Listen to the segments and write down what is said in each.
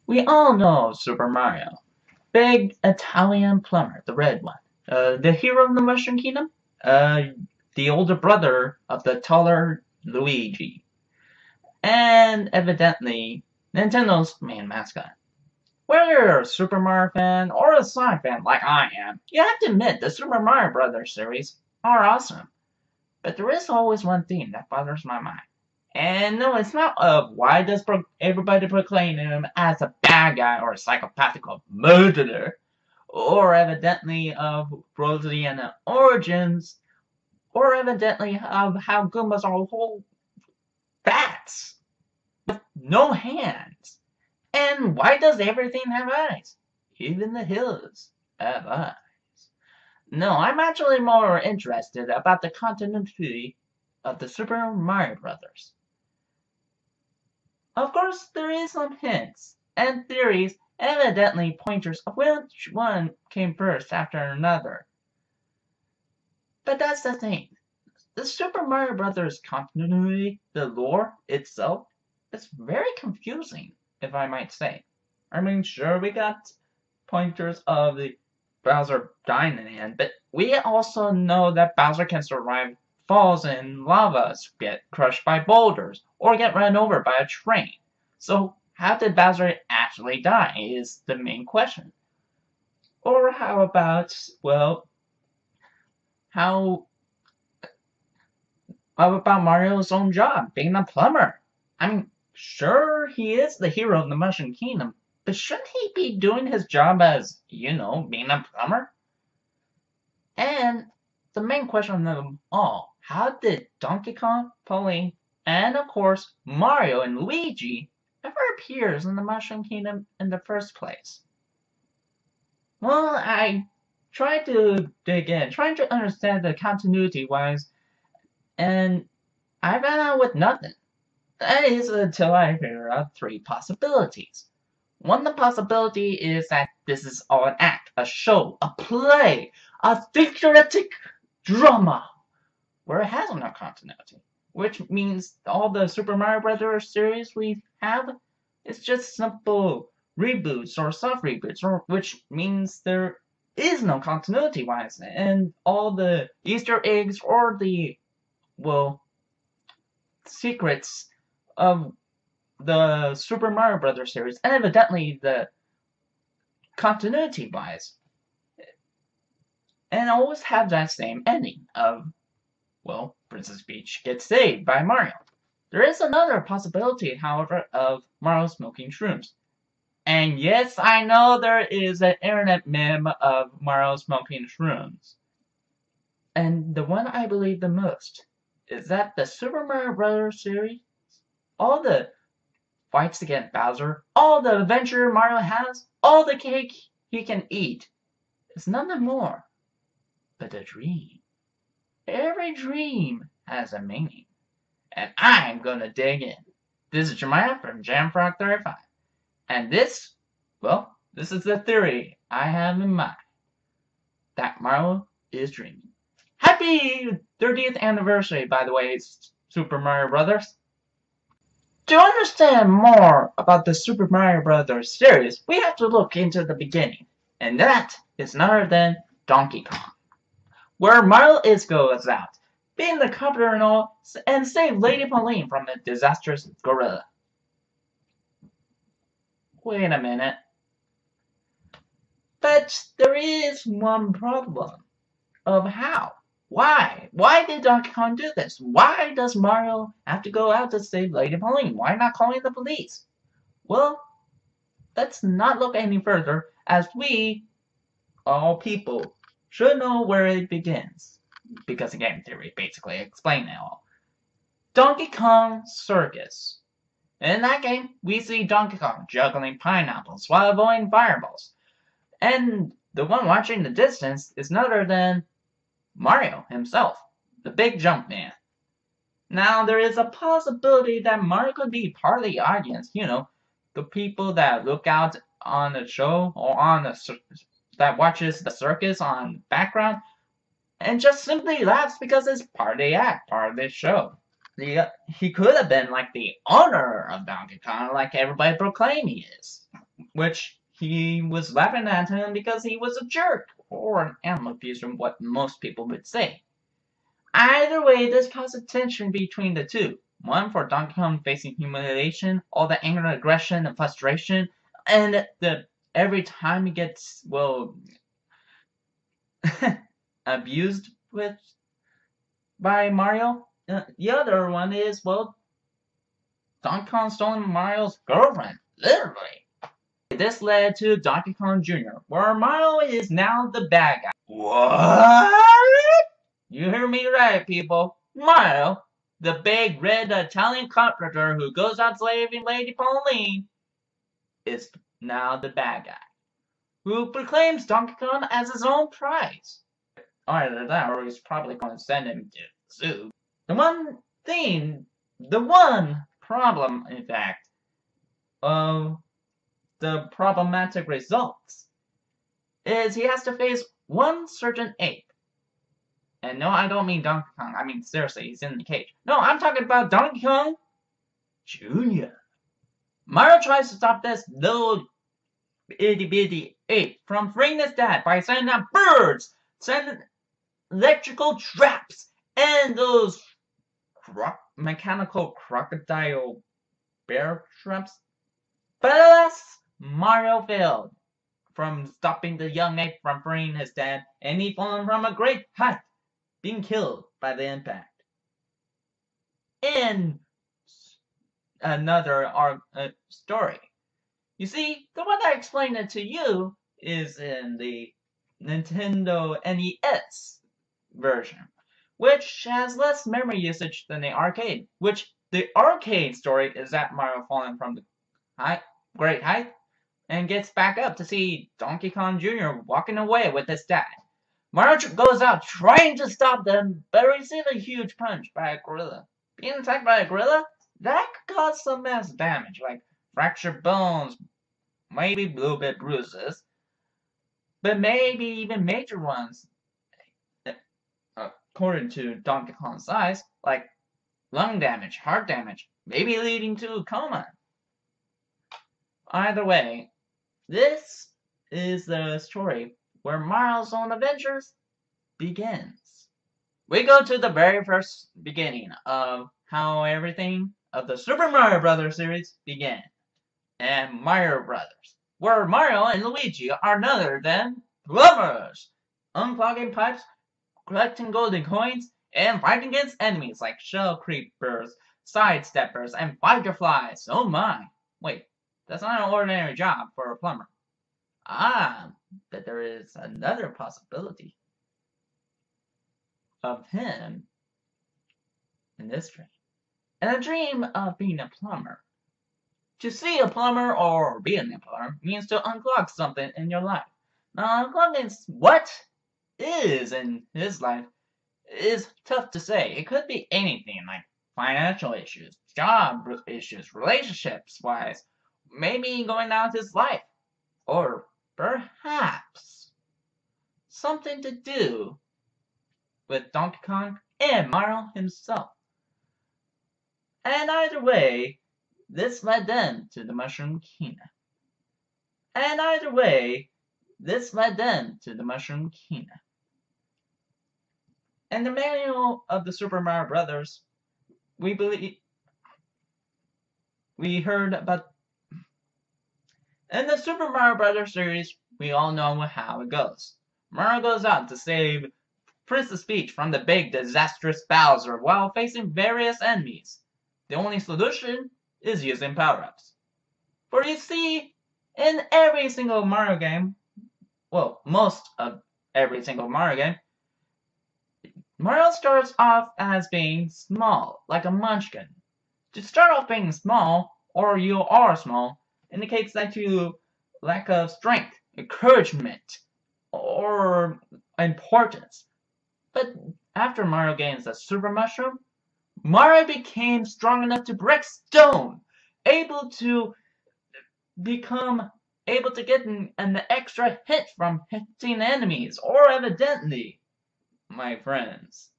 We all know Super Mario. Big Italian plumber, the red one. The hero of the Mushroom Kingdom? Uh, the older brother of the taller Luigi. And evidently, Nintendo's main mascot. Whether you're a Super Mario fan or a Sonic fan like I am, you have to admit the Super Mario Brothers series are awesome. But there is always one theme that bothers my mind. And no, it's not why does everybody proclaim him as a bad guy or a psychopathic murderer, or evidently of Rosianna origins, or evidently of how Goombas are whole bats with no hands. And why does everything have eyes? Even the hills have eyes. No, I'm actually more interested about the continuity of the Super Mario Brothers. Of course, there is some hints and theories, evidently pointers of which one came first after another. But that's the thing. The Super Mario Bros. Continuity, the lore itself, is very confusing, if I might say. I mean, sure, we got pointers of the Bowser dying in the end, but we also know that Bowser can survive falls in lava, get crushed by boulders, or get run over by a train. So how did Bowser actually die is the main question. Or how about, well, how about Mario's own job, being a plumber? I mean, sure, he is the hero of the Mushroom Kingdom, but shouldn't he be doing his job as, being a plumber? And the main question of them all, how did Donkey Kong, Pauline, and of course Mario and Luigi ever appears in the Mushroom Kingdom in the first place? Well, I tried to dig in, trying to understand the continuity-wise, and I ran out with nothing. That is until I figured out three possibilities. One possibility is that this is all an act, a show, a play, a theatrical drama, where it has no continuity. Which means all the Super Mario Brothers series we have is just simple reboots or soft reboots, which means there is no continuity wise, and all the Easter eggs or the, well, secrets of the Super Mario Brothers series, and evidently the continuity wise, and always have that same ending of, well, Princess Peach gets saved by Mario. There is another possibility, however, of Mario smoking shrooms. And yes, I know there is an internet meme of Mario smoking shrooms. And the one I believe the most is that the Super Mario Bros. Series, all the fights against Bowser, all the adventure Mario has, all the cake he can eat, is nothing more but a dream. Every dream has a meaning. And I'm gonna dig in. This is Jeremiah from Jamfrog35. And this, well, this is the theory I have in mind. That Mario is dreaming. Happy 30th anniversary, by the way, Super Mario Brothers. To understand more about the Super Mario Brothers series, we have to look into the beginning. And that is none other than Donkey Kong, where Mario goes out, being the comforter and all, and save Lady Pauline from a disastrous gorilla. Wait a minute. But there is one problem of how. Why? Why did Donkey Kong do this? Why does Mario have to go out to save Lady Pauline? Why not calling the police? Well, let's not look any further, as we, all people, should know where it begins. Because the game theory basically explains it all. Donkey Kong Circus. In that game, we see Donkey Kong juggling pineapples while avoiding fireballs. And the one watching the distance is none other than Mario himself, the big jump man. Now, there is a possibility that Mario could be part of the audience, the people that look out on the show or on the that watches the circus on background and just simply laughs because it's part of the act, part of the show. He could have been like the owner of Donkey Kong, like everybody proclaims he is. which he was laughing at him because he was a jerk, or an animal abuser, what most people would say. Either way, this caused tension between the two. One for Donkey Kong facing humiliation, all the anger, aggression, and frustration, and every time he gets, well, abused by Mario. The other one is, well, Donkey Kong stolen Mario's girlfriend, literally. This led to Donkey Kong Jr., where Mario is now the bad guy. What? You hear me right, people. Mario, the big red Italian carpenter who goes out slaving Lady Pauline, is now the bad guy, who proclaims Donkey Kong as his own prize. Either that, or he's probably going to send him to the zoo. The one problem, in fact, of the problematic results is he has to face one certain ape. And no, I don't mean Donkey Kong. I mean, seriously, he's in the cage. No, I'm talking about Donkey Kong Jr. Mario tries to stop this little itty-bitty ape from freeing his dad by sending out birds, sending electrical traps, and those mechanical crocodile bear traps. But alas, Mario failed from stopping the young ape from freeing his dad, and he fallen from a great height, being killed by the impact. In another story, you see, the one I explained it to you is in the Nintendo NES version, which has less memory usage than the arcade. Which the arcade story is that Mario falling from the great height and gets back up to see Donkey Kong Jr. walking away with his dad. Mario goes out trying to stop them, but receives a huge punch by a gorilla. Being attacked by a gorilla, that could cause some massive damage, like fractured bones, maybe a little bit bruises, but maybe even major ones, according to Donkey Kong's size, like lung damage, heart damage, maybe leading to a coma. Either way, this is the story where Mario's own adventures begins. We go to the very first beginning of how everything of the Super Mario Bros. Series began, and Mario Brothers, where Mario and Luigi are none other than plumbers, unclogging pipes, collecting golden coins, and fighting against enemies like shell creepers, sidesteppers, and fireflies. Oh my! Wait, that's not an ordinary job for a plumber. But there is another possibility of him in this dream. And a dream of being a plumber. To see a plumber or being a plumber means to unclog something in your life. Now, unclogging what is in his life is tough to say. It could be anything like financial issues, job issues, relationships-wise, maybe going down his life, or perhaps something to do with Donkey Kong and Mario himself. And either way, this led them to the Mushroom Kingdom. And either way, this led them to the Mushroom Kingdom. And the manual of the Super Mario Brothers, we heard about. In the Super Mario Brothers series, we all know how it goes. Mario goes out to save Princess Peach from the big disastrous Bowser while facing various enemies. The only solution is using power-ups. For you see, in every single Mario game, well, most of every single Mario game, Mario starts off as being small, like a munchkin. To start off being small, or you are small, indicates that you lack of strength, encouragement, or importance. But after Mario gains the Super Mushroom, Mario became strong enough to break stone, able to get an extra hit from hitting enemies, or evidently, my friends,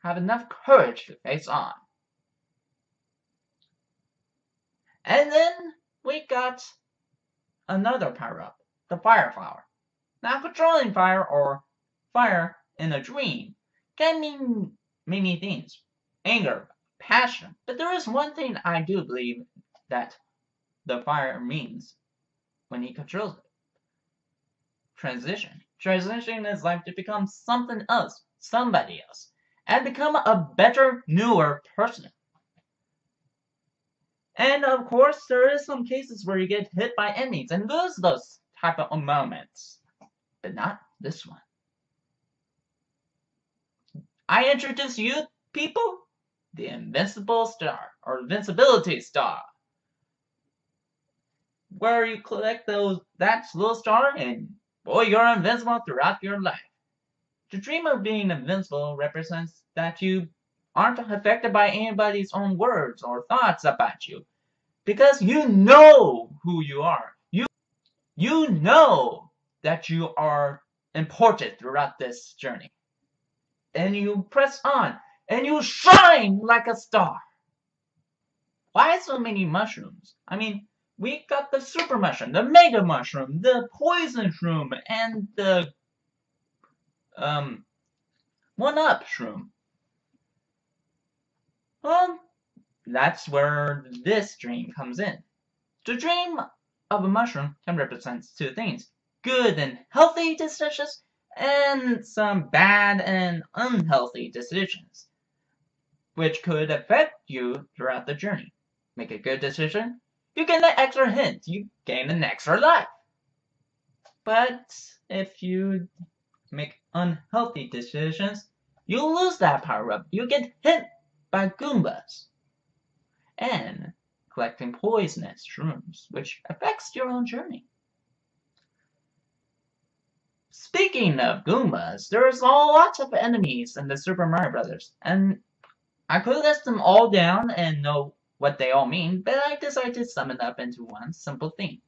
have enough courage to face on. And then we got another power-up, the Fire Flower. Now, controlling fire or fire in a dream can mean many things. Anger, passion. But there is one thing I do believe that the fire means when he controls it. Transition. Transitioning his life to become something else, somebody else, and become a better, newer person. And of course, there is some cases where you get hit by enemies and lose those type of moments. But not this one. I introduce you, people, the Invincible Star, or Invincibility Star. Where you collect that little star and boy, you're invincible throughout your life. The dream of being invincible represents that you aren't affected by anybody's own words or thoughts about you. Because you know who you are. You know that you are important throughout this journey. And you press on, and you shine like a star. Why so many mushrooms? I mean, we got the super mushroom, the mega mushroom, the poison shroom, and the one-up shroom. Well, that's where this dream comes in. The dream of a mushroom can represent two things: good and healthy decisions, and some bad and unhealthy decisions, which could affect you throughout the journey. Make a good decision, you get an extra hint, you gain an extra life. But if you make unhealthy decisions, you lose that power-up. You get hit by Goombas. And collecting poisonous shrooms, which affects your own journey. Speaking of Goombas, there's a lot of enemies in the Super Mario Bros. And I could list them all down and know what they all mean, but I decided to sum it up into one simple thing: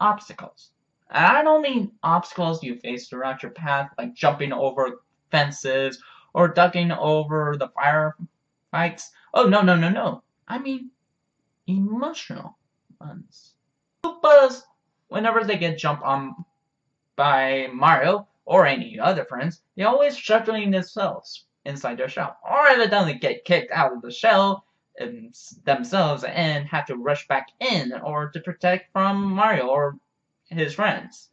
obstacles. And I don't mean obstacles you face throughout your path, like jumping over fences or ducking over the firefights. Oh, no. I mean emotional ones. Koopas, whenever they get jumped on by Mario or any other friends, they always shuttling themselves inside their shell, or evidently get kicked out of the shell themselves and have to rush back in or to protect from Mario or his friends.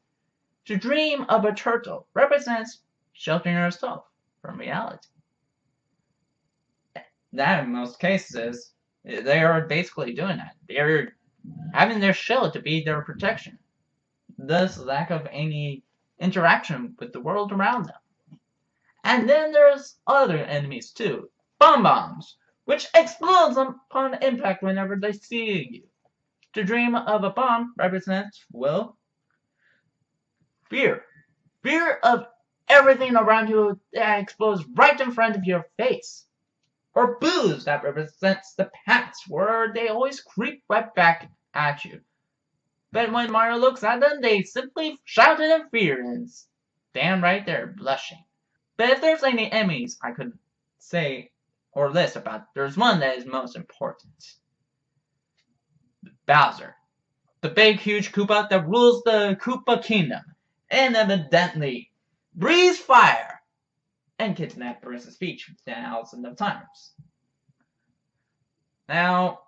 To dream of a turtle represents sheltering yourself from reality. That in most cases, they are basically doing that. They're having their shell to be their protection. Thus, lack of any interaction with the world around them. And then there's other enemies too. Bombs, which explodes upon impact whenever they see you. To dream of a bomb represents, well, fear. Fear of everything around you that explodes right in front of your face. Or boos, that represents the past, where they always creep right back at you. But when Mario looks at them, they simply shout in fear and stand right there blushing. But if there's any enemies I could say or list about, there's one that is most important. Bowser. The big, huge Koopa that rules the Koopa Kingdom, and evidently breathes fire and kidnapped Princess Peach thousands of times. Now,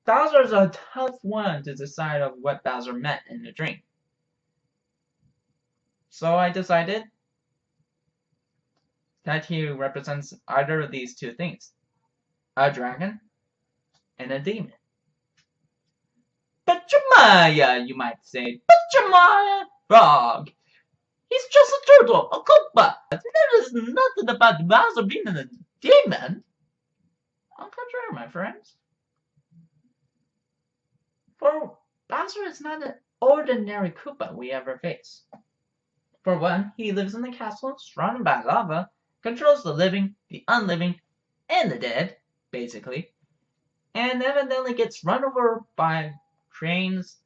Bowser's a tough one to decide of what Bowser meant in the dream. So I decided that he represents either of these two things: a dragon and a demon. But Jeremiah, you might say, but Jeremiah, frog. He's just a turtle, a Koopa. There is nothing about Bowser being a demon. On contrary, my friends. For Bowser is not an ordinary Koopa we ever face. For one, he lives in a castle surrounded by lava, controls the living, the unliving, and the dead, basically, and evidently gets run over by trains,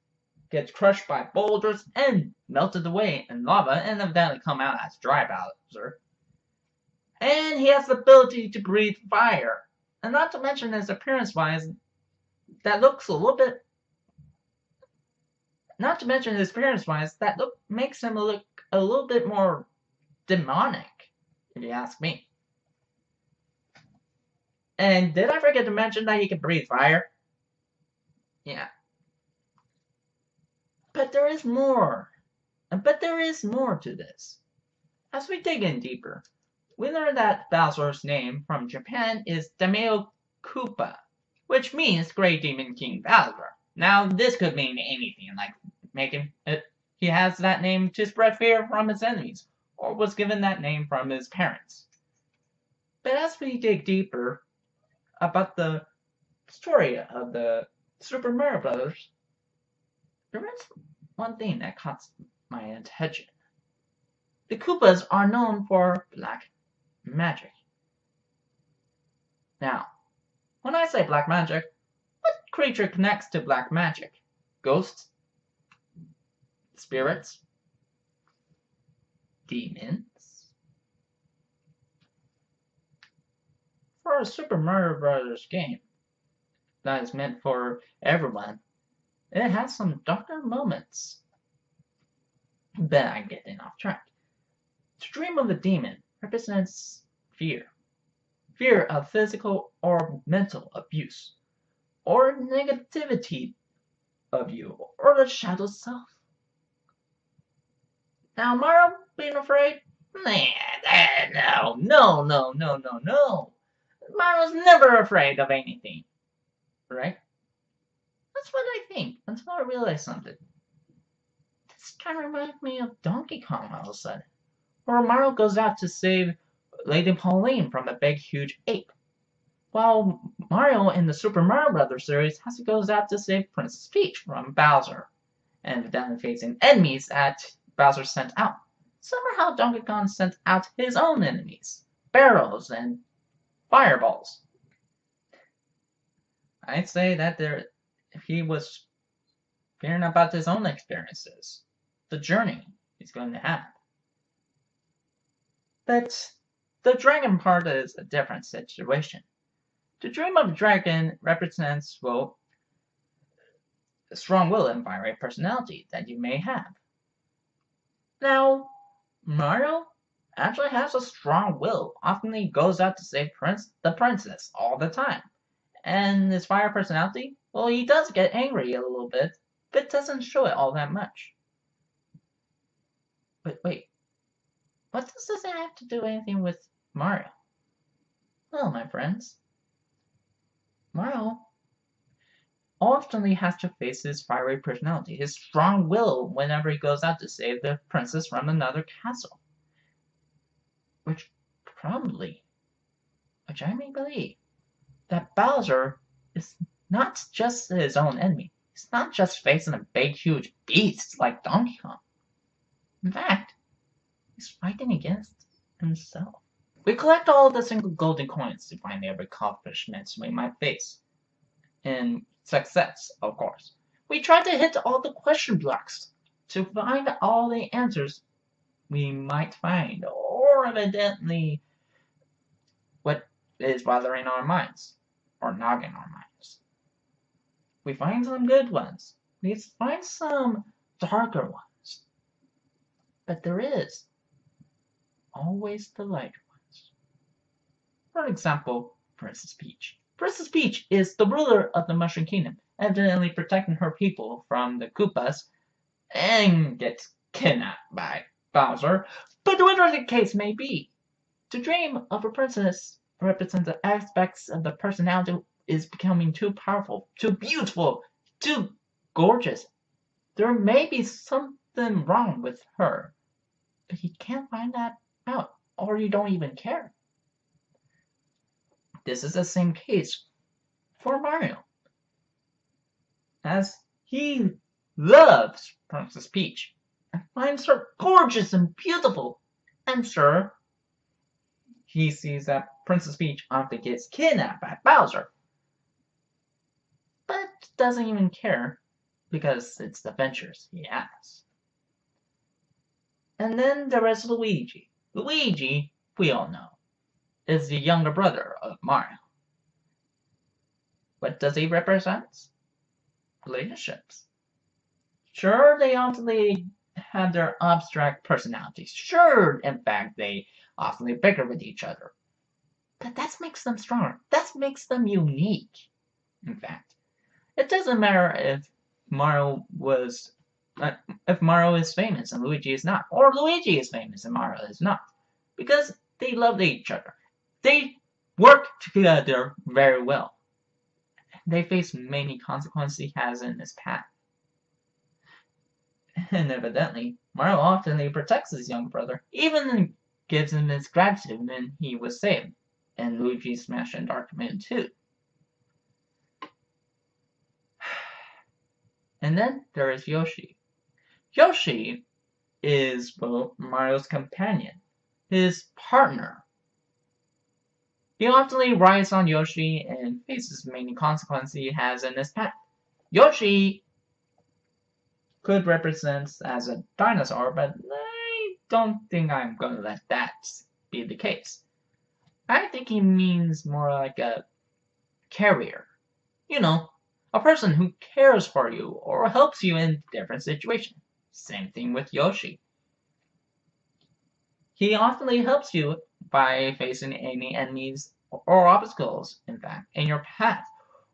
gets crushed by boulders, and melted away in lava, and evidently come out as dry Bowser. And he has the ability to breathe fire. And not to mention his appearance-wise, that looks a little bit Not to mention his appearance-wise, that look makes him look a little bit more demonic, if you ask me. And did I forget to mention that he can breathe fire? Yeah. But there is more. But there is more to this. As we dig in deeper, we learn that Bowser's name from Japan is Daimyo Koopa, which means Great Demon King Bowser. Now, this could mean anything, like making it. He has that name to spread fear from his enemies, or was given that name from his parents. But as we dig deeper about the story of the Super Mario Brothers, there is one thing that caught my attention. The Koopas are known for black magic. Now, when I say black magic, what creature connects to black magic? Ghosts? Spirits? Demons? For a Super Mario Bros. Game that is meant for everyone, it has some darker moments. But I'm getting off track. To dream of a demon represents fear. Fear of physical or mental abuse, or negativity of you, or the shadow self. Now, Mario being afraid? No. Mario's never afraid of anything. Right? That's what I think, until I realize something. This kind of reminds me of Donkey Kong all of a sudden. Where Mario goes out to save Lady Pauline from a big, huge ape. While Mario in the Super Mario Bros. Series has to go out to save Princess Peach from Bowser, and then facing enemies that Bowser sent out. Somehow Donkey Kong sent out his own enemies, barrels and fireballs. I'd say that he was fearing about his own experiences, the journey he's going to have. But the dragon part is a different situation. To dream of a dragon represents, well, a strong will and fiery personality that you may have. Now, Mario actually has a strong will. Often he goes out to save the princess all the time. And his fire personality, well, he does get angry a little bit, but doesn't show it all that much. But wait, what does this have to do anything with Mario? Well, my friends, Mario often has to face his fiery personality, his strong will whenever he goes out to save the princess from another castle. Which I may believe, that Bowser is not just his own enemy. He's not just facing a big, huge beast like Donkey Kong. In fact, he's fighting against himself. We collect all the single golden coins to find every accomplishments we might face. In success, of course. We try to hit all the question blocks to find all the answers we might find, or evidently what is bothering our minds, or nagging our minds. We find some good ones. We find some darker ones. But there is always the lighter ones. For example, Princess Peach. Princess Peach is the ruler of the Mushroom Kingdom, evidently protecting her people from the Koopas, and gets kidnapped by Bowser. But whatever the case may be, to dream of a princess represents the aspects of the personality is becoming too powerful, too beautiful, too gorgeous. There may be something wrong with her, but you can't find that out, or you don't even care. This is the same case for Mario, as he loves Princess Peach and finds her gorgeous and beautiful. I'm sure he sees that Princess Peach often gets kidnapped by Bowser, but doesn't even care because it's the adventures he has. And then there is Luigi. Luigi, we all know, is the younger brother of Mario. What does he represent? Relationships. Sure, they often have their abstract personalities. Sure, in fact, they often bicker with each other. But that makes them stronger. That makes them unique. In fact, it doesn't matter Mario was uh, if Mario is famous and Luigi is not, or Luigi is famous and Mario is not, because they love each other. They work together very well. They face many consequences he has in his path. And evidently, Mario often protects his young brother, even gives him his gratitude when he was saved, and Luigi Smash and Dark Moon too. And then there is Yoshi. Yoshi is Mario's companion, his partner. He often rides on Yoshi and faces many consequences he has in his path. Yoshi could represent as a dinosaur, but I don't think I'm going to let that be the case. I think he means more like a carrier. You know, a person who cares for you or helps you in different situations. Same thing with Yoshi. He often helps you by facing any enemies or obstacles, in fact, in your path,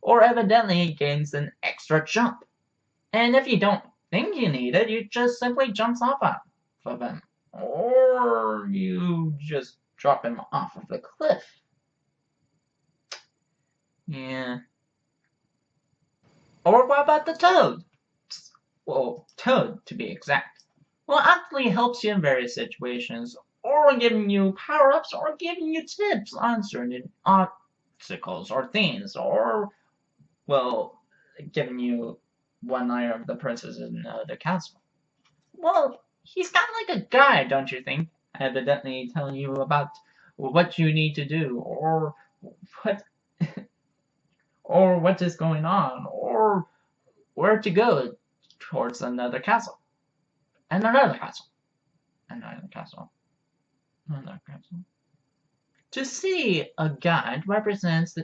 or evidently gains an extra jump. And if you don't think you need it, you just simply jumps off of him. Or you just drop him off of the cliff. Yeah. Or what about the Toad? Well, Toad, to be exact. Well, actually helps you in various situations, or giving you power-ups, or giving you tips on certain obstacles or things, or, well, giving you one eye of the princess in the castle. Well, he's kind of like a guide, don't you think? Evidently telling you about what you need to do, or what, or what is going on, or where to go towards another castle, and another castle, another castle, another castle. To see a guide represents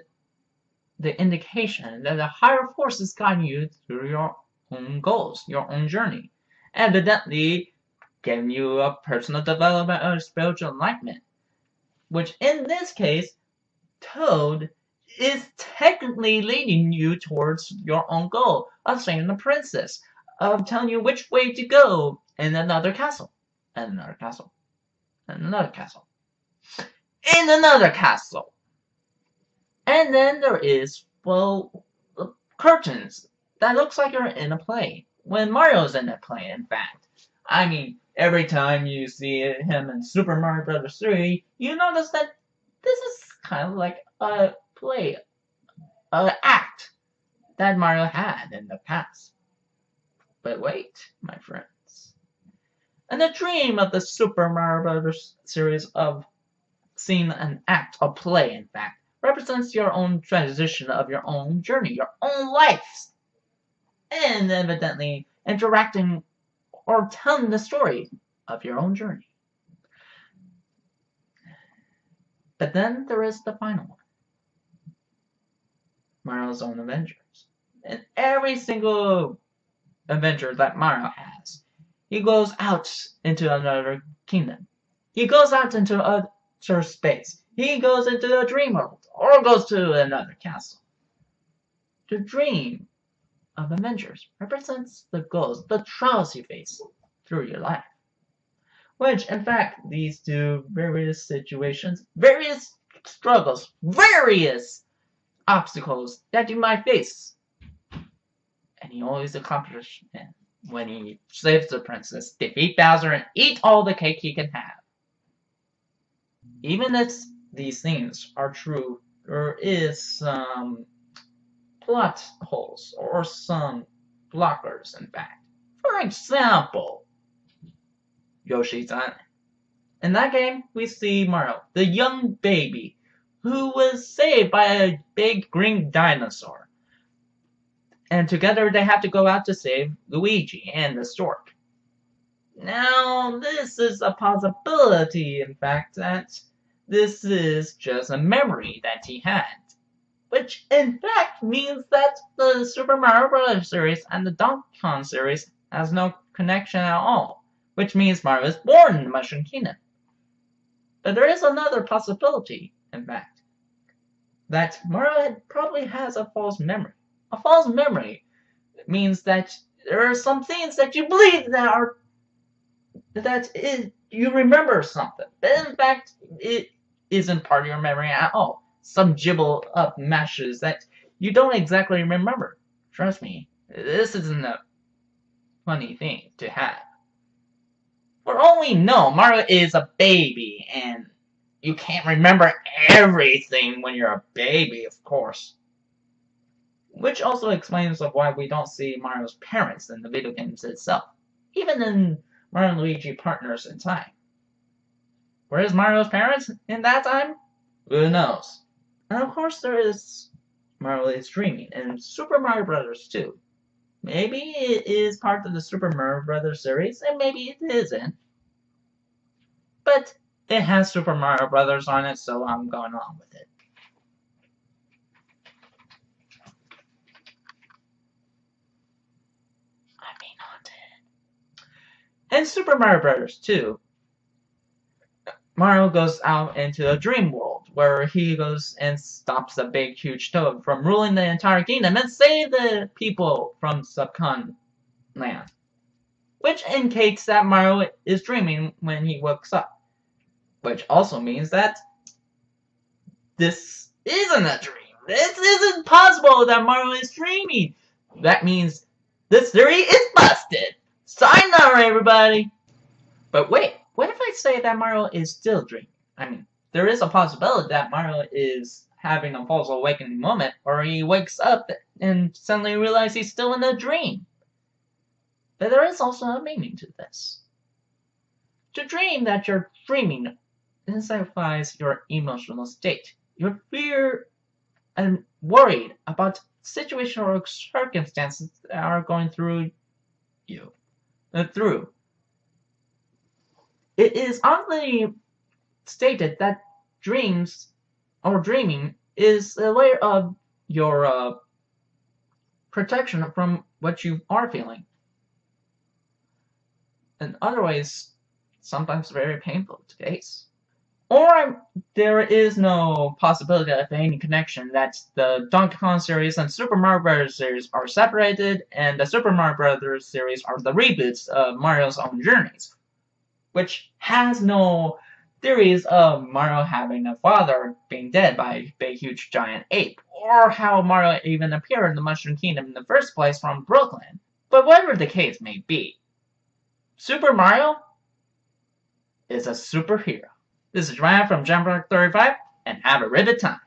the indication that a higher force is guiding you through your own goals, your own journey, evidently giving you a personal development or spiritual enlightenment, which in this case, Toad is technically leading you towards your own goal of saving the princess, of telling you which way to go in another castle, and another castle, and another castle, in another castle. And then there is, well, curtains that looks like you're in a play. When Mario's in a play, in fact. I mean, every time you see him in Super Mario Bros. 3, you notice that this is kind of like a play, an act that Mario had in the past. But wait, my friends. And the dream of the Super Mario Bros. Series of seeing an act, a play, in fact, represents your own transition of your own journey, your own life, and evidently interacting or telling the story of your own journey. But then there is the final one, Mario's own adventures. In every single adventure that Mario has, he goes out into another kingdom. He goes out into outer space. He goes into a dream world, or goes to another castle. The dream of adventures represents the goals, the trials you face through your life, which in fact leads to various situations, various struggles, various obstacles that you might face. And he always accomplishes it when he saves the princess, defeat Bowser, and eat all the cake he can have. Even if these things are true, there is some plot holes or some blockers, in fact. For example, Yoshi's Island. In that game, we see Mario, the young baby, who was saved by a big green dinosaur. And together they have to go out to save Luigi and the stork. Now, this is a possibility, in fact, that this is just a memory that he had. Which, in fact, means that the Super Mario Bros. Series and the Donkey Kong series has no connection at all, which means Mario is born in the Mushroom Kingdom. But there is another possibility, in fact, that Mario probably has a false memory. A false memory means that there are some things that you believe you remember something, but in fact it isn't part of your memory at all. Some jibble up meshes that you don't exactly remember. Trust me, this isn't a funny thing to have. For all we know, Mario is a baby, and you can't remember everything when you're a baby, of course. Which also explains why we don't see Mario's parents in the video games itself, even in Mario and Luigi Partners in Time. Where's Mario's parents in that time? Who knows? And of course there is Mario is Dreaming in Super Mario Bros. 2. Maybe it is part of the Super Mario Bros. Series, and maybe it isn't. But it has Super Mario Bros. On it, so I'm going along with it. In Super Mario Bros. 2, Mario goes out into a dream world where he goes and stops a big, huge toad from ruling the entire kingdom and save the people from Subcon Land. Which indicates that Mario is dreaming when he wakes up. Which also means that this isn't a dream. This isn't possible that Mario is dreaming. That means this theory is busted. Sayonara, everybody! But wait, what if I say that Mario is still dreaming? I mean, there is a possibility that Mario is having a false awakening moment, or he wakes up and suddenly realizes he's still in a dream. But there is also a meaning to this. To dream that you're dreaming signifies your emotional state. Your fear and worried about situations or circumstances that are going through you. It is often stated that dreams or dreaming is a layer of your protection from what you are feeling. In other ways, sometimes very painful to face. Or there is no possibility of any connection that the Donkey Kong series and Super Mario Bros. Series are separated, and the Super Mario Bros. Series are the reboots of Mario's own journeys, which has no theories of Mario having a father being dead by a big, huge, giant ape, or how Mario even appeared in the Mushroom Kingdom in the first place from Brooklyn. But whatever the case may be, Super Mario is a superhero. This is Ryan from Jumprock35, and have a ribbit time.